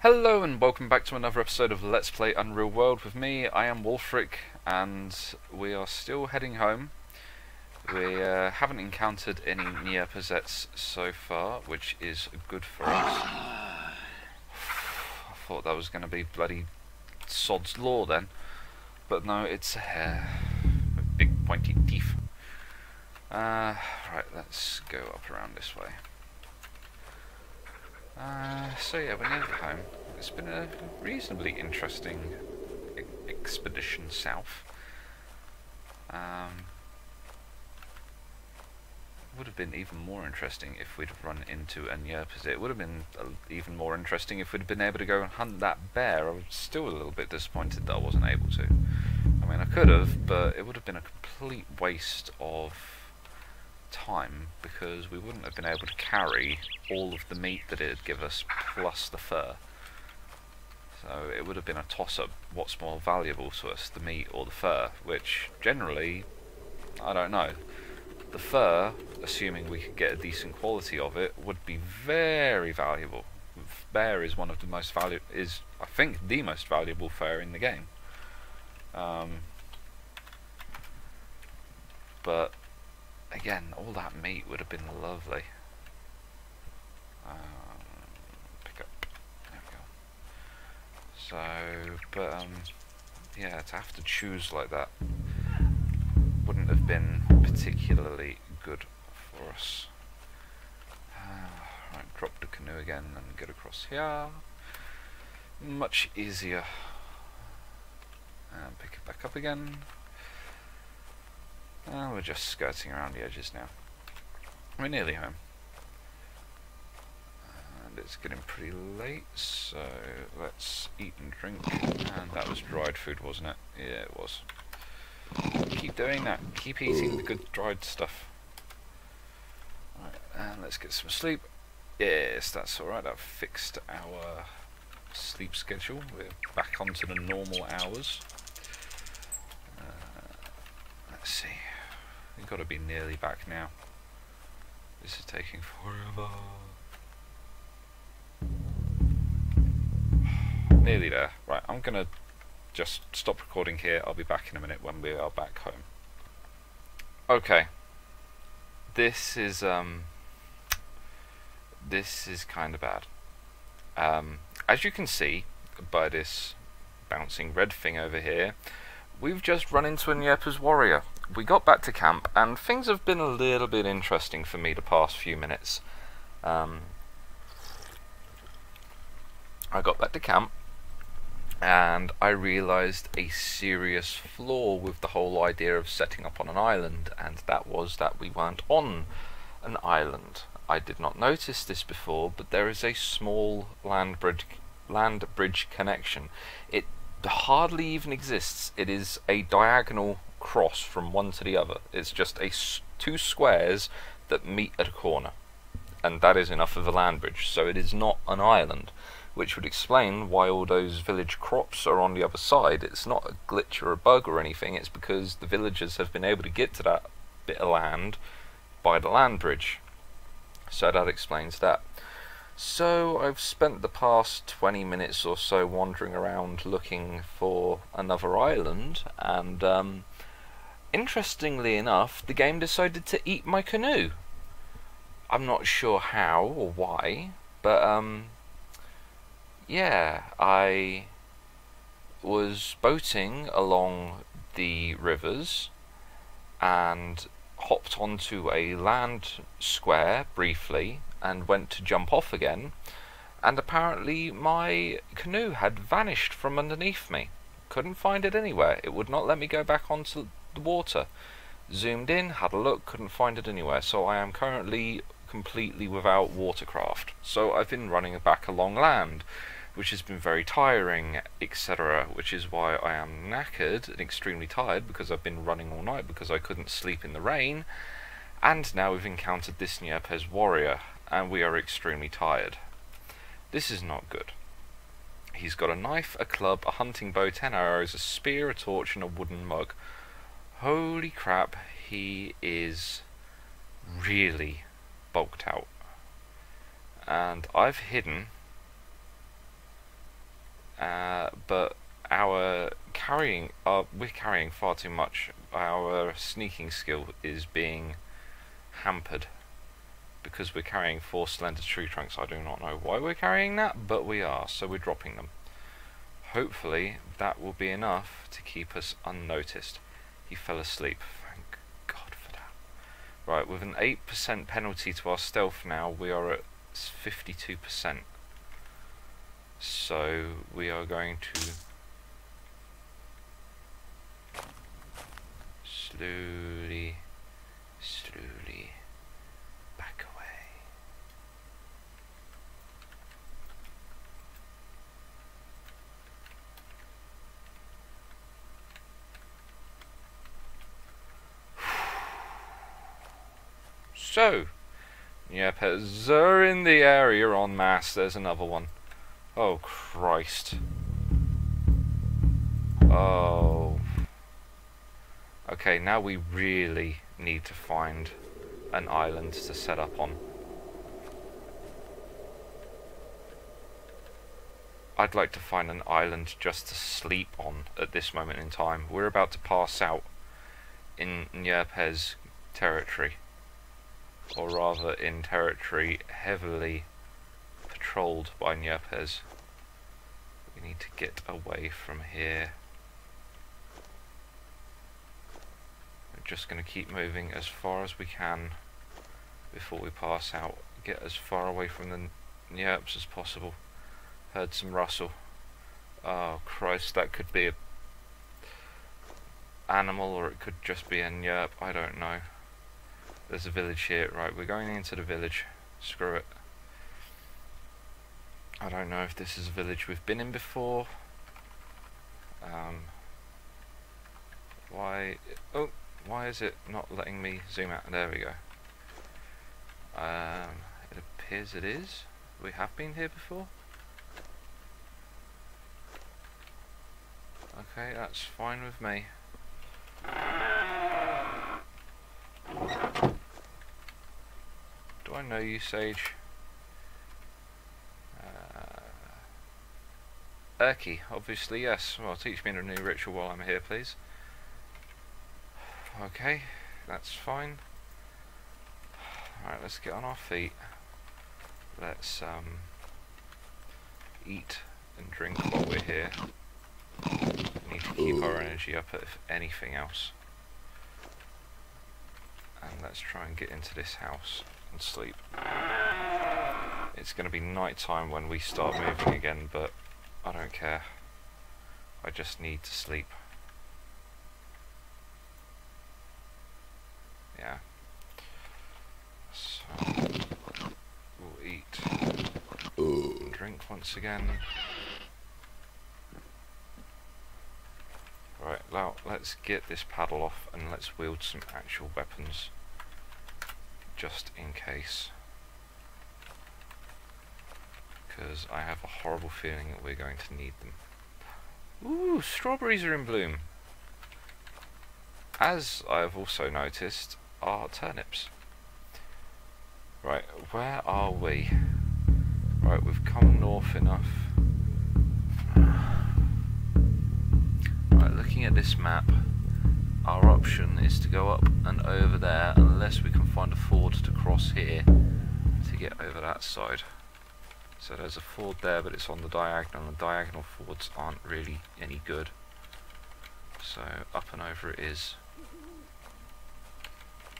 Hello and welcome back to another episode of Let's Play Unreal World with me. I am Wolfric and we are still heading home. We haven't encountered any near-possets so far, which is good for us. I thought that was going to be bloody sod's law then, but no, it's a hare with big pointy teeth. Right, let's go up around this way. So yeah, we're nearly home. It's been a reasonably interesting expedition south. Would have been even more interesting if we'd run into a near-possession. It would have been even more interesting if we'd been able to go and hunt that bear. I was still a little bit disappointed that I wasn't able to. I mean, I could have, but it would have been a complete waste of time because we wouldn't have been able to carry all of the meat that it'd give us plus the fur. So it would have been a toss-up, what's more valuable to us, the meat or the fur, which generally, I don't know. The fur, assuming we could get a decent quality of it, would be very valuable. Bear is one of the most I think the most valuable fur in the game. But again, all that meat would have been lovely. Pick up. There we go. So, but yeah, to have to choose like that wouldn't have been particularly good for us. Right, drop the canoe again and get across here. Much easier. And pick it back up again. We're just skirting around the edges now. We're nearly home. And it's getting pretty late, so let's eat and drink. And that was dried food, wasn't it? Yeah, it was. Keep doing that. Keep eating the good dried stuff. Right, and let's get some sleep. Yes, that's alright. I've fixed our sleep schedule. We're back onto the normal hours. Let's see. We've got to be nearly back now. This is taking forever. Nearly there. Right, I'm gonna just stop recording here. I'll be back in a minute when we are back home. Okay. This is kind of bad. As you can see by this bouncing red thing over here, we've just run into a Nyepa's warrior. We got back to camp and things have been a little bit interesting for me the past few minutes. I got back to camp and I realised a serious flaw with the whole idea of setting up on an island, and that was that we weren't on an island. I did not notice this before, but there is a small land bridge connection. It hardly even exists. It is a diagonal cross from one to the other. It's just two squares that meet at a corner, and that is enough of a land bridge. So it is not an island, which would explain why all those village crops are on the other side. It's not a glitch or a bug or anything. It's because the villagers have been able to get to that bit of land by the land bridge. So that explains that. So I've spent the past 20 minutes or so wandering around looking for another island, and interestingly enough, the game decided to eat my canoe. I'm not sure how or why, but yeah, I was boating along the rivers and hopped onto a land square briefly and went to jump off again, and apparently my canoe had vanished from underneath me. Couldn't find it anywhere. It would not let me go back onto the water. Zoomed in, had a look, couldn't find it anywhere. So I am currently completely without watercraft. So I've been running back along land, which has been very tiring, etc., which is why I am knackered and extremely tired, because I've been running all night because I couldn't sleep in the rain. And now we've encountered this Nyepa's warrior, and we are extremely tired. This is not good. He's got a knife, a club, a hunting bow, 10 arrows, a spear, a torch, and a wooden mug. Holy crap, he is really bulked out. And I've hidden but we're carrying far too much. Our sneaking skill is being hampered because we're carrying 4 slender tree trunks. I do not know why we're carrying that, but we are, so we're dropping them. Hopefully that will be enough to keep us unnoticed. He fell asleep, thank God for that. Right, with an 8% penalty to our stealth now, we are at 52%. So we are going to slowly back away. So, Neopets are in the area en masse. There's another one. Oh Christ. Oh. Okay, now we really need to find an island to set up on. I'd like to find an island just to sleep on at this moment in time. We're about to pass out in Nyerpes territory. Or rather in territory heavily patrolled by Nyerpes. We need to get away from here. We're just going to keep moving as far as we can before we pass out. Get as far away from the Nyerps as possible. Heard some rustle. Oh Christ, that could be a animal or it could just be a Nyerp, I don't know. There's a village here. Right, we're going into the village. Screw it. I don't know if this is a village we've been in before. Why is it not letting me zoom out? There we go. It appears it is. We have been here before. Okay, that's fine with me. Do I know you, Sage? Erky, obviously, yes. Well, teach me a new ritual while I'm here, please. Okay, that's fine. Alright, let's get on our feet. Let's eat and drink while we're here. We need to keep our energy up if anything else. And let's try and get into this house and sleep. It's going to be night time when we start moving again, but I don't care. I just need to sleep. Yeah. So we'll eat and drink once again. Right, now let's get this paddle off and let's wield some actual weapons. Just in case. Because I have a horrible feeling that we're going to need them. Ooh, strawberries are in bloom. As I've also noticed, are turnips. Right, where are we? Right, we've come north enough. Right, looking at this map, our option is to go up and over there unless we can find a ford to cross here to get over that side. So there's a ford there, but it's on the diagonal, and the diagonal fords aren't really any good. So up and over it is,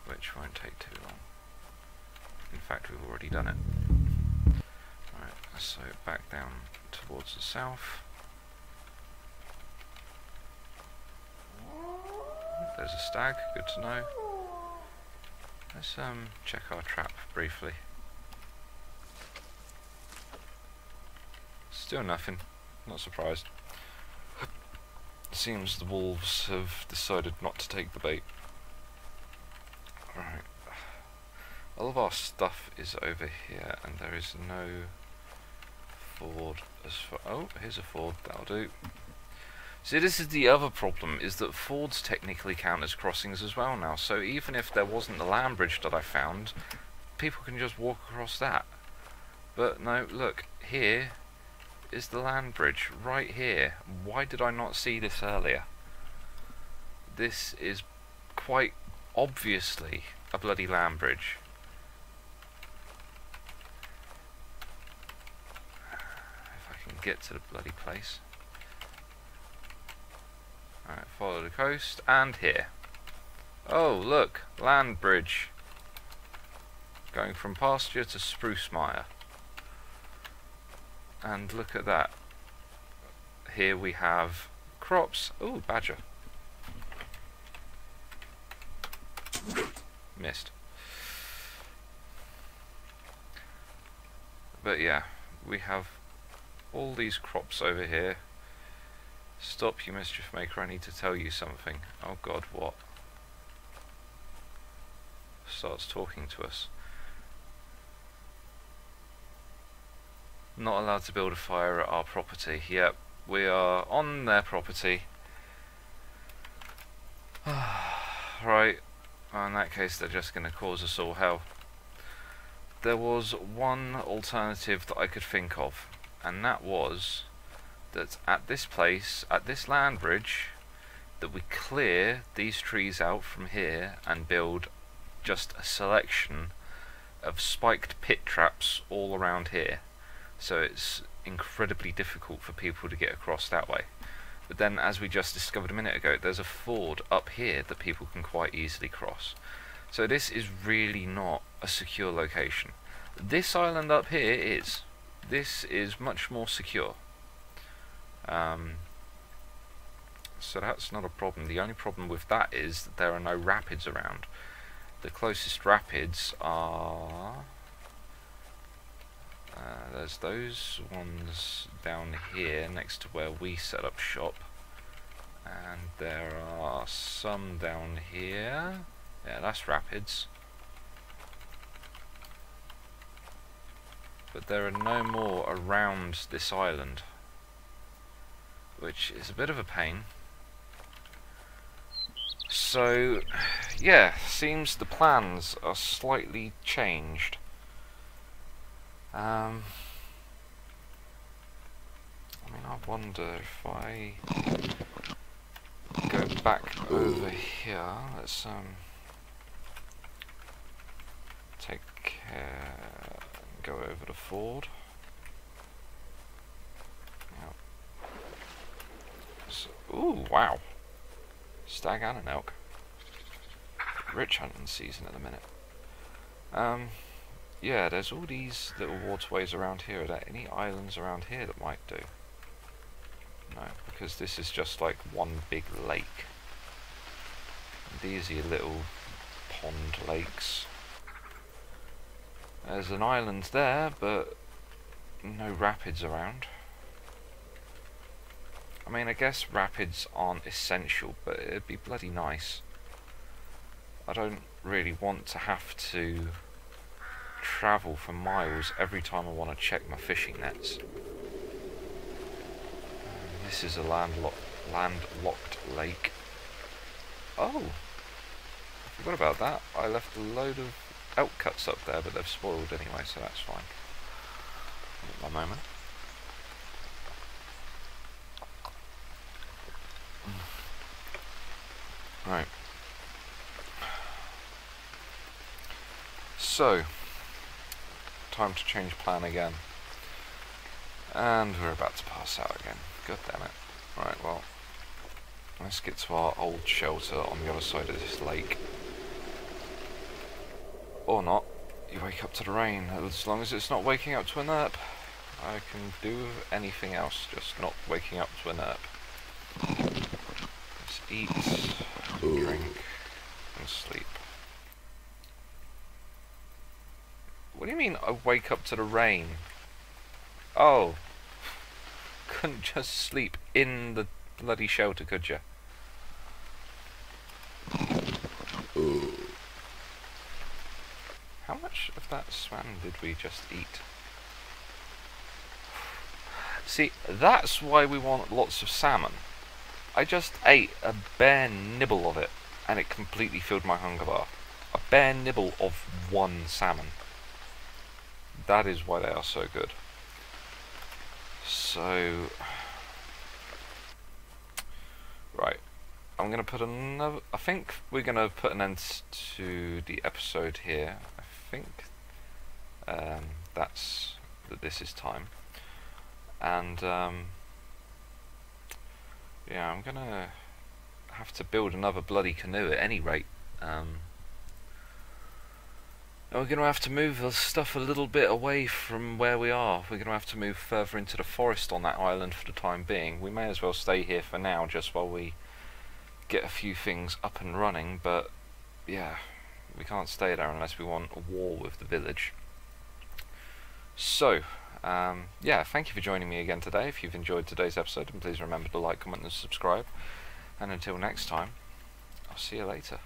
which won't take too long. In fact, we've already done it. Right, so back down towards the south. There's a stag, good to know. Let's check our trap briefly. Still nothing, not surprised. Seems the wolves have decided not to take the bait. Right. All of our stuff is over here and there is no ford as far. Oh, here's a ford, that'll do. See, this is the other problem, is that fords technically count as crossings as well now, so even if there wasn't the land bridge that I found, people can just walk across that. But no, look, here is the land bridge right here. Why did I not see this earlier? This is quite obviously a bloody land bridge. If I can get to the bloody place. Alright, follow the coast, and here. Oh, look, land bridge. Going from pasture to spruce mire. And look at that. Here we have crops. Ooh, badger. Missed. But yeah, we have all these crops over here. Stop, you mischief maker, I need to tell you something. Oh god, what? Starts talking to us. Not allowed to build a fire at our property. Yep, we are on their property. Right, well, in that case they're just going to cause us all hell. There was one alternative that I could think of, and that was that at this place, at this land bridge, that we clear these trees out from here and build just a selection of spiked pit traps all around here. So it's incredibly difficult for people to get across that way. But then, as we just discovered a minute ago, there's a ford up here that people can quite easily cross. So this is really not a secure location. This island up here is. This is much more secure. So that's not a problem. The only problem with that is that there are no rapids around. The closest rapids are... there's those ones down here next to where we set up shop. And there are some down here. Yeah, that's rapids. But there are no more around this island, which is a bit of a pain. So, yeah, seems the plans are slightly changed. I mean, I wonder if I go back over here. Let's take care. Go over the ford. Yep. So, ooh, wow. Stag and an elk. Rich hunting season at the minute. Yeah, there's all these little waterways around here. Are there any islands around here that might do? No, because this is just like one big lake. These are your little pond lakes. There's an island there, but no rapids around. I mean, I guess rapids aren't essential, but it'd be bloody nice. I don't really want to have to travel for miles every time I want to check my fishing nets. This is a landlocked lake. Oh! I forgot about that. I left a load of elk cuts up there, but they've spoiled anyway, so that's fine. One moment. Right. So, time to change plan again. And we're about to pass out again. God damn it. Right, well, let's get to our old shelter on the other side of this lake. Or not. You wake up to the rain. As long as it's not waking up to a nerp, I can do anything else, just not waking up to a nerp. Let's eat, drink, and sleep. What do you mean I wake up to the rain? Oh. Couldn't just sleep in the bloody shelter, could you? How much of that salmon did we just eat? See, that's why we want lots of salmon. I just ate a bare nibble of it, and it completely filled my hunger bar. A bare nibble of one salmon. That is why they are so good. So, right, I'm going to put another, I think we're going to put an end to the episode here. I think this is time. And yeah, I'm going to have to build another bloody canoe at any rate. And we're going to have to move the stuff a little bit away from where we are. We're going to have to move further into the forest on that island for the time being. We may as well stay here for now, just while we get a few things up and running, but yeah, we can't stay there unless we want a war with the village. So, yeah, thank you for joining me again today. If you've enjoyed today's episode, then please remember to like, comment and subscribe. And until next time, I'll see you later.